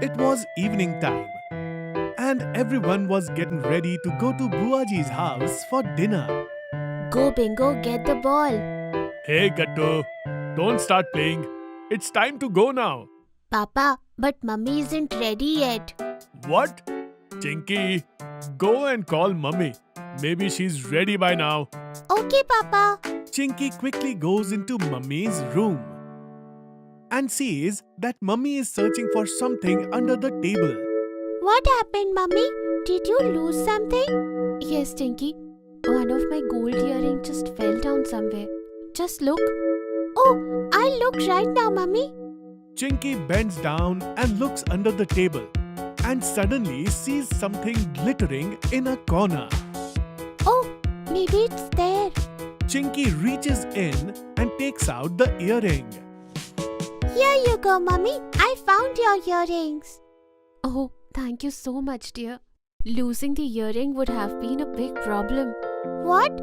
It was evening time, and everyone was getting ready to go to Buaji's house for dinner. Go Bingo, get the ball. Hey Gattu, don't start playing. It's time to go now. Papa, but mummy isn't ready yet. What? Chinky, go and call mummy. Maybe she's ready by now. Okay, Papa. Chinky quickly goes into mummy's room and sees that mummy is searching for something under the table. What happened, mummy? Did you lose something? Yes, Tinky. One of my gold earrings just fell down somewhere. Just look. Oh, I'll look right now, mummy. Chinky bends down and looks under the table and suddenly sees something glittering in a corner. Oh, maybe it's there. Chinky reaches in and takes out the earring. Here you go, mummy. I found your earrings. Oh, thank you so much, dear. Losing the earring would have been a big problem. What?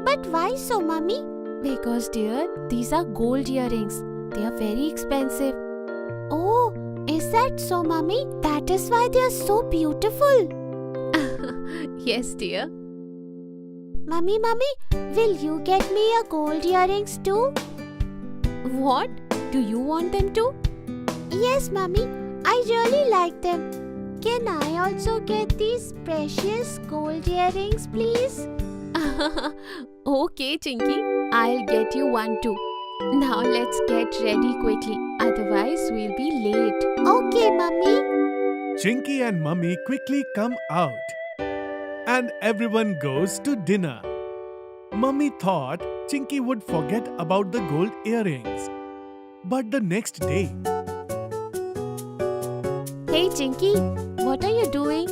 But why so, mummy? Because, dear, these are gold earrings. They are very expensive. Oh, is that so, mummy? That is why they are so beautiful. Yes, dear. Mummy, will you get me a gold earrings too? What? Do you want them too? Yes, mummy. I really like them. Can I also get these precious gold earrings, please? Okay, Chinky. I'll get you one too. Now let's get ready quickly. Otherwise, we'll be late. Okay, mummy. Chinky and mummy quickly come out and everyone goes to dinner. Mummy thought Chinky would forget about the gold earrings. But the next day, Hey, Chinky. What are you doing?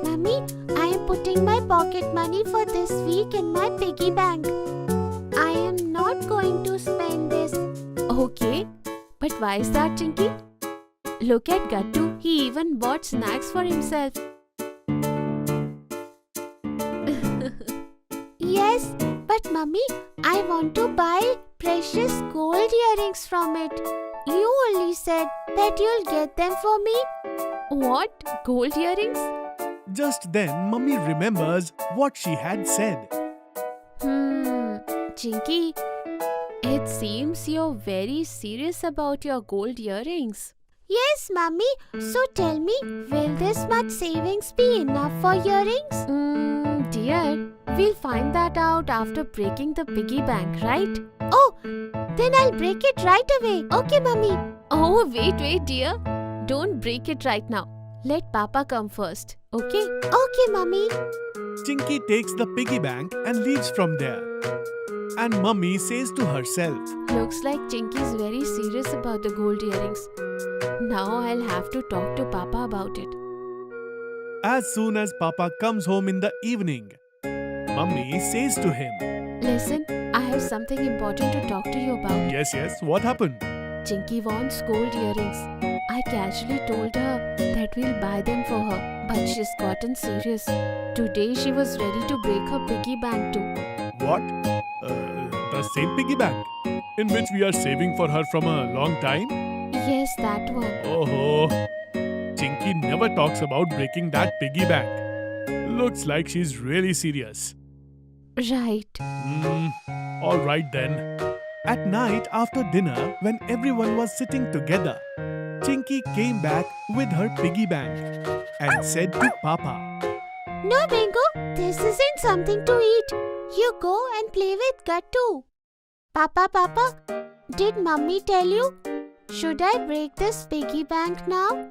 Mummy, I am putting my pocket money for this week in my piggy bank. I am not going to spend this. Okay, but why is that, Chinky? Look at Gattu. He even bought snacks for himself. Yes, but mummy, I want to buy precious gold earrings from it. You only said that you'll get them for me. What? Gold earrings? just then mummy remembers what she had said. Chinky, it seems you're very serious about your gold earrings. Yes, mummy. So tell me, will this much savings be enough for earrings? Dear, we'll find that out after breaking the piggy bank, right? Oh, then I'll break it right away. Okay, mummy. Oh, wait, dear. Don't break it right now. Let Papa come first, okay? Okay, mummy. Chinky takes the piggy bank and leaves from there. And mummy says to herself, Looks like Chinky's very serious about the gold earrings. Now I'll have to talk to Papa about it. as soon as Papa comes home in the evening, mummy says to him, Listen, I have something important to talk to you about. Yes, what happened? Chinky wants gold earrings. I casually told her that we'll buy them for her, but she's gotten serious. Today she was ready to break her piggy bank too. What? The same piggy bank? In which we are saving for her from a long time? Yes, that one. Oh, Chinky never talks about breaking that piggy bank. Looks like she's really serious. Right. Alright then. At night after dinner, when everyone was sitting together, Chinky came back with her piggy bank and said to Papa, No, Bingo, this isn't something to eat. You go and play with Gattu. Papa, did Mummy tell you? Should I break this piggy bank now?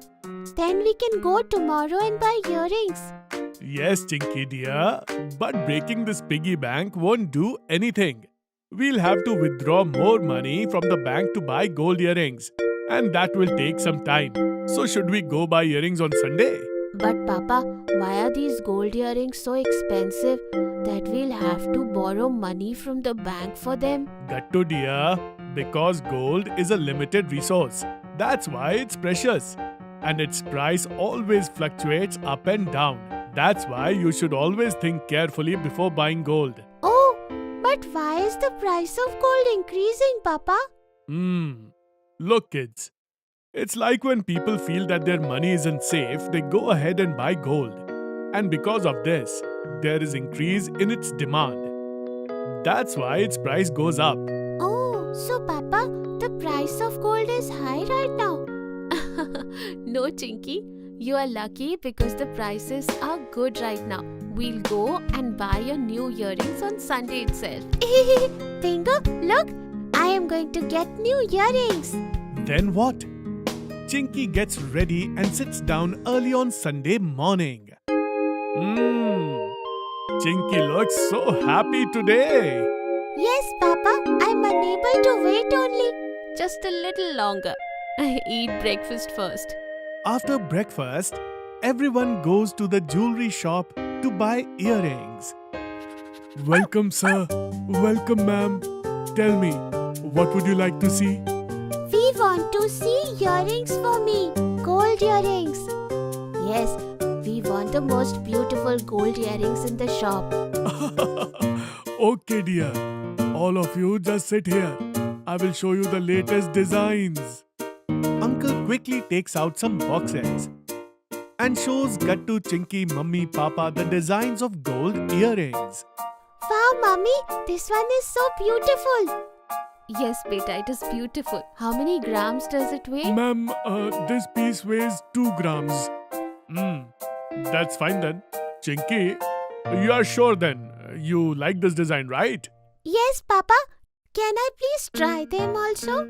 Then we can go tomorrow and buy earrings. Yes, Chinky dear, but breaking this piggy bank won't do anything. We'll have to withdraw more money from the bank to buy gold earrings, and that will take some time. So should we go buy earrings on Sunday? But Papa, why are these gold earrings so expensive that we'll have to borrow money from the bank for them? Gattu dear, because gold is a limited resource. That's why it's precious. And its price always fluctuates up and down. That's why you should always think carefully before buying gold. Oh, but why is the price of gold increasing, Papa? Look kids, It's like when people feel that their money isn't safe, they go ahead and buy gold. And because of this, there is increase in its demand. That's why its price goes up. Oh, so Papa, the price of gold is high right now? No, Chinky. You are lucky because the prices are good right now. We'll go and buy your new earrings on Sunday itself. Bingo, look, I am going to get new earrings. Then what? Chinky gets ready and sits down early on Sunday morning. Chinky looks so happy today. Yes, Papa, I'm unable to wait only. Just a little longer. I eat breakfast first. After breakfast, everyone goes to the jewelry shop to buy earrings. Welcome, sir. Welcome, ma'am. Tell me, what would you like to see? We want to see earrings for me. Gold earrings. Yes, we want the most beautiful gold earrings in the shop. Okay, dear. All of you just sit here. I will show you the latest designs. Uncle quickly takes out some boxes and shows Gattu, Chinky, Mummy, Papa the designs of gold earrings. Wow, Mummy, this one is so beautiful. Yes, beta, it is beautiful. How many grams does it weigh? Ma'am, this piece weighs 2 grams. That's fine then. Chinky, you are sure then? You like this design, right? Yes, Papa. Can I please try them also?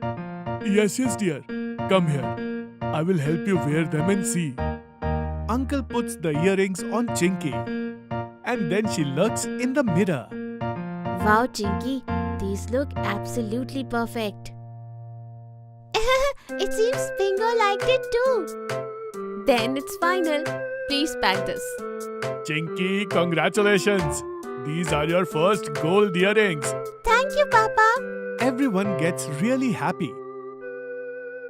Yes, dear. Come here. I will help you wear them and see. Uncle puts the earrings on Chinky. And then she looks in the mirror. Wow, Chinky. These look absolutely perfect. It seems Bingo liked it too. Then it's final. Please pack this. Chinky, congratulations. These are your first gold earrings. Thank you, Papa. Everyone gets really happy.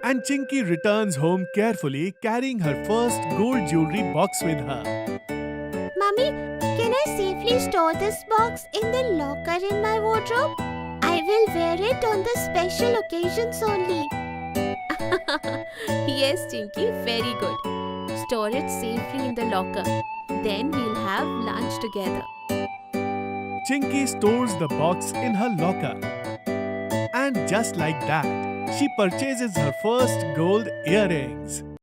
And Chinky returns home carefully, carrying her first gold jewelry box with her. Mummy, can I safely store this box in the locker in my wardrobe? I will wear it on the special occasions only. Yes, Chinky, very good. Store it safely in the locker. Then we'll have lunch together. Chinky stores the box in her locker. And just like that, she purchases her first gold earrings.